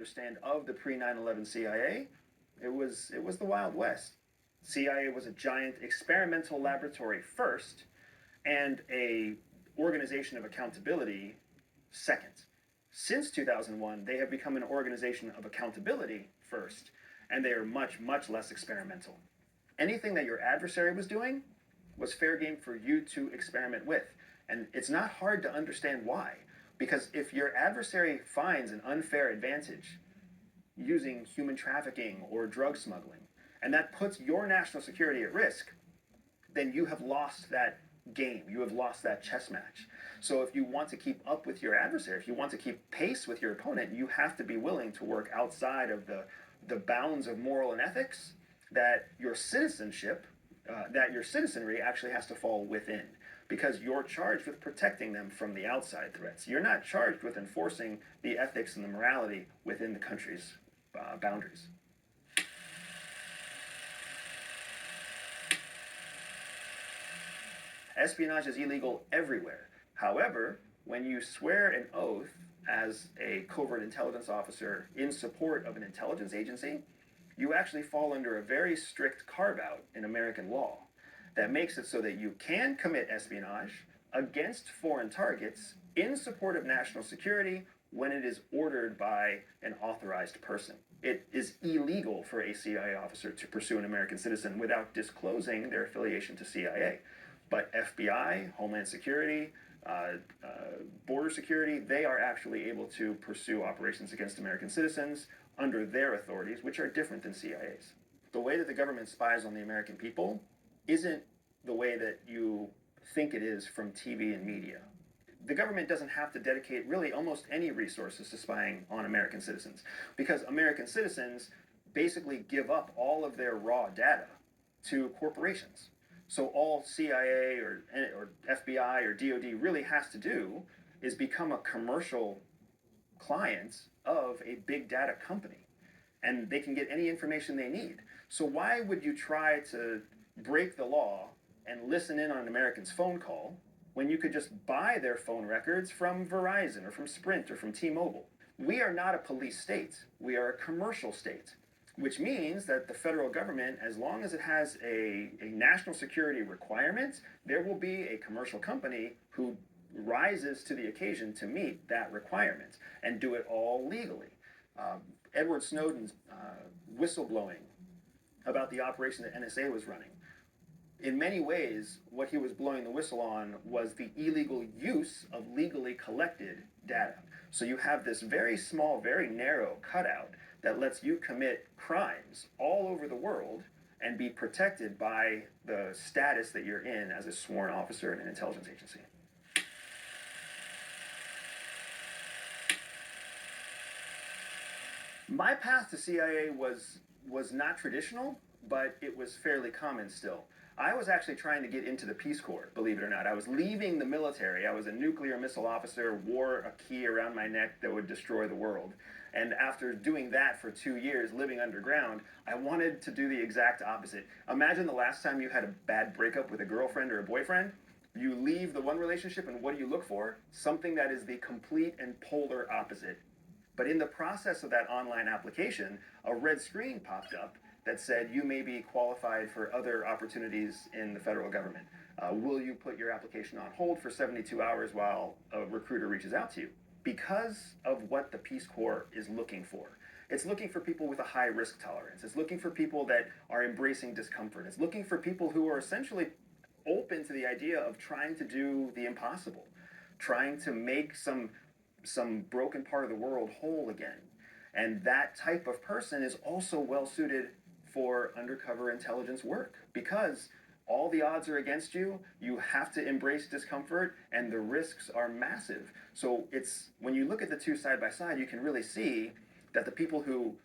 Understand of the pre 9/11 CIA, it was the Wild West. CIA was a giant experimental laboratory first, and a organization of accountability second. Since 2001, they have become an organization of accountability first, and they are much less experimental. Anything that your adversary was doing was fair game for you to experiment with. And it's not hard to understand why. Because if your adversary finds an unfair advantage using human trafficking or drug smuggling, and that puts your national security at risk, then you have lost that game. You have lost that chess match. So if you want to keep up with your adversary, if you want to keep pace with your opponent, you have to be willing to work outside of the bounds of moral and ethics that your citizenship, that your citizenry actually has to fall within, because you're charged with protecting them from the outside threats. You're not charged with enforcing the ethics and the morality within the country's boundaries. Espionage is illegal everywhere. However, when you swear an oath as a covert intelligence officer in support of an intelligence agency, you actually fall under a very strict carve-out in American law that makes it so that you can commit espionage against foreign targets in support of national security when it is ordered by an authorized person. It is illegal for a CIA officer to pursue an American citizen without disclosing their affiliation to CIA. But FBI, Homeland Security, border security, they are actually able to pursue operations against American citizens under their authorities, which are different than CIA's. The way that the government spies on the American people isn't the way that you think it is from TV and media. The government doesn't have to dedicate really almost any resources to spying on American citizens, because American citizens basically give up all of their raw data to corporations. So all CIA or FBI or DoD really has to do is become a commercial client of a big data company, and they can get any information they need. So why would you try to break the law and listen in on an American's phone call when you could just buy their phone records from Verizon or from Sprint or from T-Mobile? We are not a police state. We are a commercial state, which means that the federal government, as long as it has a national security requirement, there will be a commercial company who rises to the occasion to meet that requirement and do it all legally. Edward Snowden's whistleblowing about the operation that NSA was running, in many ways, what he was blowing the whistle on was the illegal use of legally collected data. So you have this very small, very narrow cutout that lets you commit crimes all over the world and be protected by the status that you're in as a sworn officer in an intelligence agency. My path to CIA was not traditional, but it was fairly common still. I was actually trying to get into the Peace Corps, believe it or not. I was leaving the military. I was a nuclear missile officer, wore a key around my neck that would destroy the world. And after doing that for 2 years, living underground, I wanted to do the exact opposite. Imagine the last time you had a bad breakup with a girlfriend or a boyfriend. You leave the one relationship, and what do you look for? Something that is the complete and polar opposite. But in the process of that online application, a red screen popped up that said you may be qualified for other opportunities in the federal government. Will you put your application on hold for 72 hours while a recruiter reaches out to you? Because of what the Peace Corps is looking for. It's looking for people with a high risk tolerance. It's looking for people that are embracing discomfort. It's looking for people who are essentially open to the idea of trying to do the impossible, trying to make some broken part of the world whole again. And that type of person is also well suited for undercover intelligence work, because all the odds are against you. You have to embrace discomfort, and the risks are massive. So it's, when you look at the two side by side, you can really see that the people who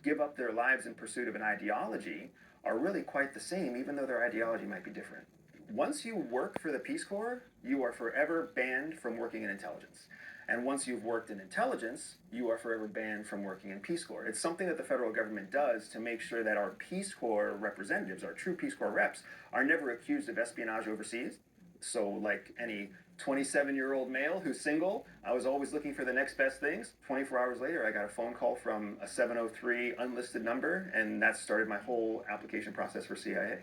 give up their lives in pursuit of an ideology are really quite the same, even though their ideology might be different. Once you work for the Peace Corps, you are forever banned from working in intelligence. And once you've worked in intelligence, you are forever banned from working in Peace Corps. It's something that the federal government does to make sure that our Peace Corps representatives, our true Peace Corps reps, are never accused of espionage overseas. So, like any 27-year-old male who's single, I was always looking for the next best things. 24 hours later, I got a phone call from a 703 unlisted number, and that started my whole application process for CIA.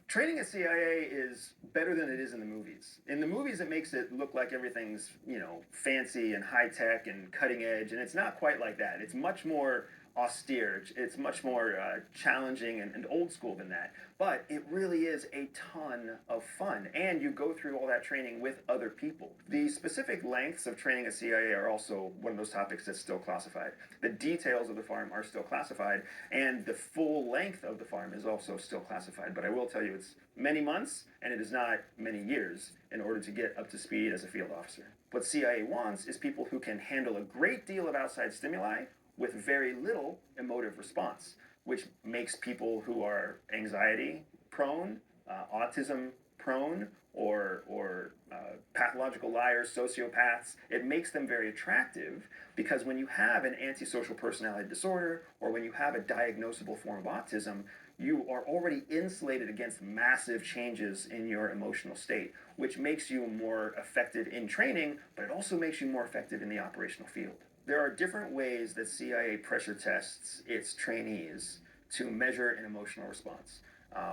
Training at CIA is better than it is in the movies. In the movies, it makes it look like everything's, fancy and high tech and cutting edge, and it's not quite like that. It's much more austere. It's much more challenging and old school than that. But it really is a ton of fun, and you go through all that training with other people. The specific lengths of training at CIA are also one of those topics that's still classified. The details of the farm are still classified, and the full length of the farm is also still classified. But I will tell you, it's many months, and it is not many years in order to get up to speed as a field officer. What CIA wants is people who can handle a great deal of outside stimuli with very little emotive response, which makes people who are anxiety prone, autism prone, or pathological liars, sociopaths, it makes them very attractive, because when you have an antisocial personality disorder or when you have a diagnosable form of autism, you are already insulated against massive changes in your emotional state, which makes you more effective in training, but it also makes you more effective in the operational field. There are different ways that CIA pressure tests its trainees to measure an emotional response.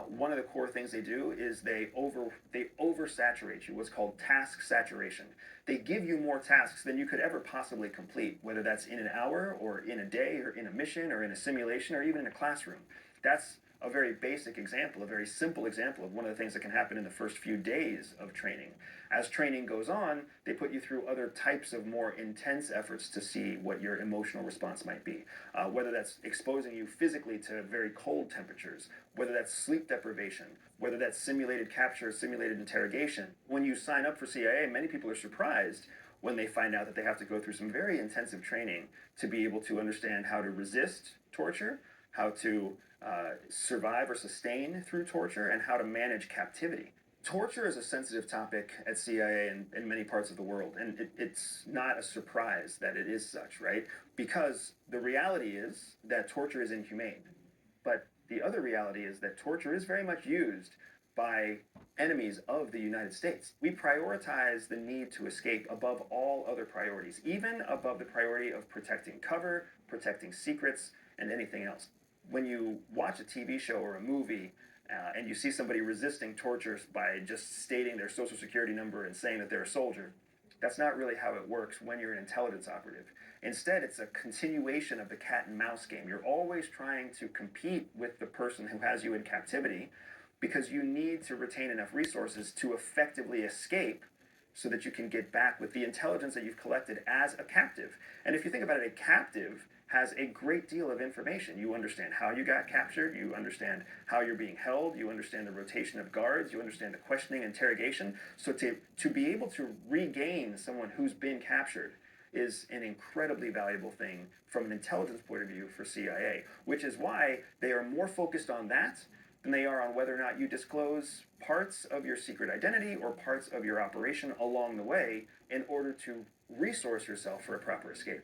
One of the core things they do is they oversaturate you, what's called task saturation. They give you more tasks than you could ever possibly complete, whether that's in an hour or in a day or in a mission or in a simulation or even in a classroom. That's a very basic example, a very simple example of one of the things that can happen in the first few days of training. As training goes on, they put you through other types of more intense efforts to see what your emotional response might be. Whether that's exposing you physically to very cold temperatures, whether that's sleep deprivation, whether that's simulated capture, simulated interrogation. When you sign up for CIA, many people are surprised when they find out that they have to go through some very intensive training to be able to understand how to resist torture, how to survive or sustain through torture, and how to manage captivity. Torture is a sensitive topic at CIA and in many parts of the world, and it's not a surprise that it is such, right? Because the reality is that torture is inhumane. But the other reality is that torture is very much used by enemies of the United States. We prioritize the need to escape above all other priorities, even above the priority of protecting cover, protecting secrets, and anything else. When you watch a TV show or a movie and you see somebody resisting torture by just stating their social security number and saying that they're a soldier, that's not really how it works when you're an intelligence operative. Instead, it's a continuation of the cat and mouse game. You're always trying to compete with the person who has you in captivity, because you need to retain enough resources to effectively escape so that you can get back with the intelligence that you've collected as a captive. And if you think about it, a captive has a great deal of information. You understand how you got captured, you understand how you're being held, you understand the rotation of guards, you understand the questioning, interrogation. So to be able to regain someone who's been captured is an incredibly valuable thing from an intelligence point of view for CIA, which is why they are more focused on that than they are on whether or not you disclose parts of your secret identity or parts of your operation along the way in order to resource yourself for a proper escape.